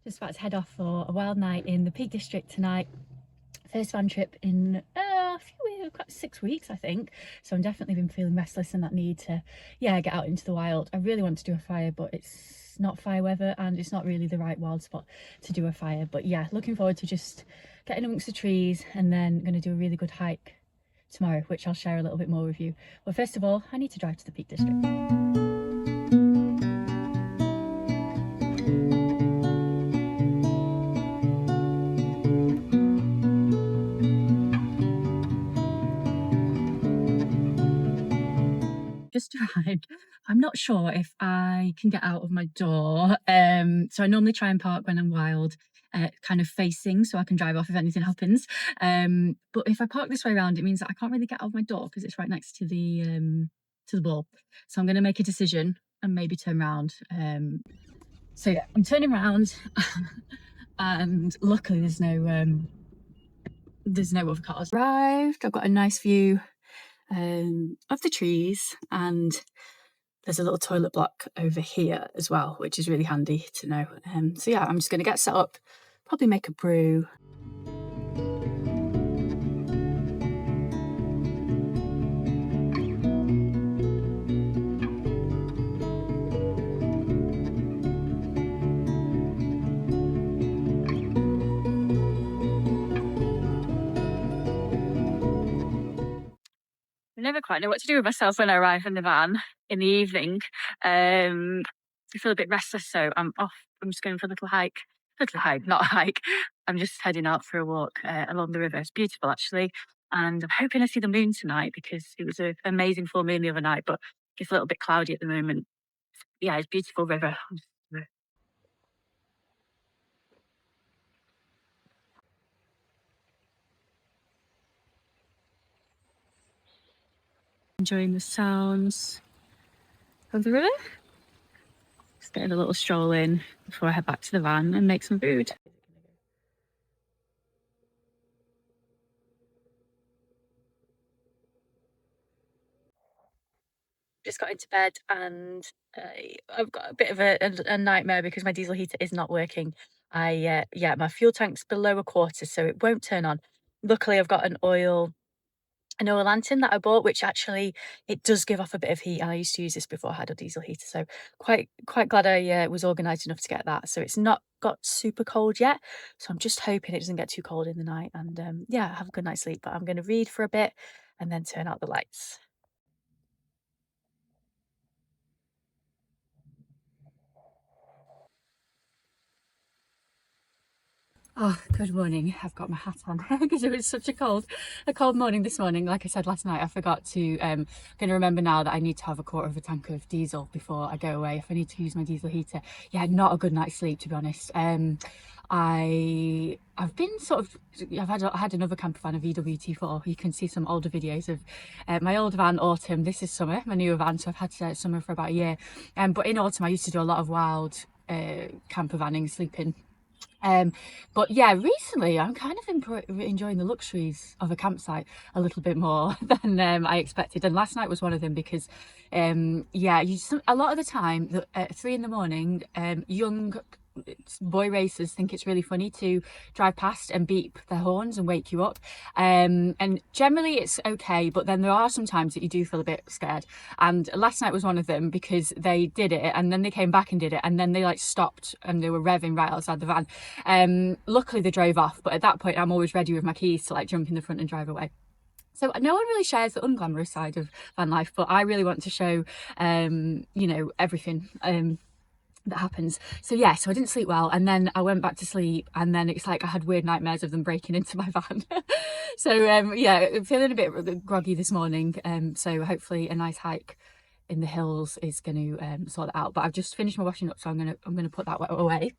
Just about to head off for a wild night in the Peak District tonight. First van trip in a few weeks, 6 weeks I think. So I'm definitely been feeling restless and that need to, yeah, get out into the wild. I really want to do a fire, but it's not fire weather and it's not really the right wild spot to do a fire. But yeah, looking forward to just getting amongst the trees, and then going to do a really good hike tomorrow, which I'll share a little bit more with you. But first of all, I need to drive to the Peak District. Just arrived. I'm not sure if I can get out of my door. So I normally try and park when I'm wild, kind of facing, so I can drive off if anything happens. But if I park this way around, it means that I can't really get out of my door because it's right next to the wall. So I'm going to make a decision and maybe turn around. So yeah, I'm turning around, and luckily there's no other cars. Arrived. I've got a nice view of the trees, and there's a little toilet block over here as well, which is really handy to know. So yeah, I'm just going to get set up, probably make a brew. I never quite know what to do with myself when I arrive in the van in the evening. I feel a bit restless, so I'm off. I'm just going for a little hike. Not a hike. I'm just heading out for a walk along the river. It's beautiful, actually. And I'm hoping I see the moon tonight because it was an amazing full moon the other night, but it's a little bit cloudy at the moment. Yeah, it's a beautiful river. Enjoying the sounds of the river. Just getting a little stroll in before I head back to the van and make some food. Just got into bed, and I've got a bit of a nightmare because my diesel heater is not working. Yeah, my fuel tank's below a quarter, so it won't turn on. Luckily, I've got an oil lantern that I bought, which actually it does give off a bit of heat, and I used to use this before I had a diesel heater, so quite glad I was organised enough to get that. So it's not got super cold yet, so I'm just hoping it doesn't get too cold in the night, and yeah, have a good night's sleep. But I'm going to read for a bit and then turn out the lights. Oh, good morning. I've got my hat on because it was such a cold morning this morning. Like I said last night, I forgot to, going to remember now that I need to have a quarter of a tank of diesel before I go away if I need to use my diesel heater. Yeah, not a good night's sleep, to be honest. I've been sort of, I had another camper van, a VW-T4. You can see some older videos of my old van, autumn. This is summer, my newer van, so I've had summer for about a year. But in autumn, I used to do a lot of wild camper vanning, sleeping. But yeah, recently I'm kind of enjoying the luxuries of a campsite a little bit more than I expected, and last night was one of them because yeah, a lot of the time at 3 in the morning, young boy racers think it's really funny to drive past and beep their horns and wake you up, and generally it's okay, but then there are some times that you do feel a bit scared, and last night was one of them because they did it and then they came back and did it, and then they like stopped and they were revving right outside the van. Luckily they drove off, but at that point I'm always ready with my keys to like jump in the front and drive away. So no one really shares the unglamorous side of van life, but I really want to show you know, everything that happens. So yeah, so I didn't sleep well, and then I went back to sleep, and then it's like I had weird nightmares of them breaking into my van. So yeah, feeling a bit groggy this morning, so hopefully a nice hike in the hills is going to sort that out. But I've just finished my washing up, so I'm gonna put that away.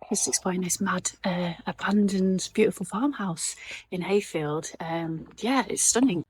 just exploring this mad abandoned beautiful farmhouse in Hayfield. Yeah, it's stunning.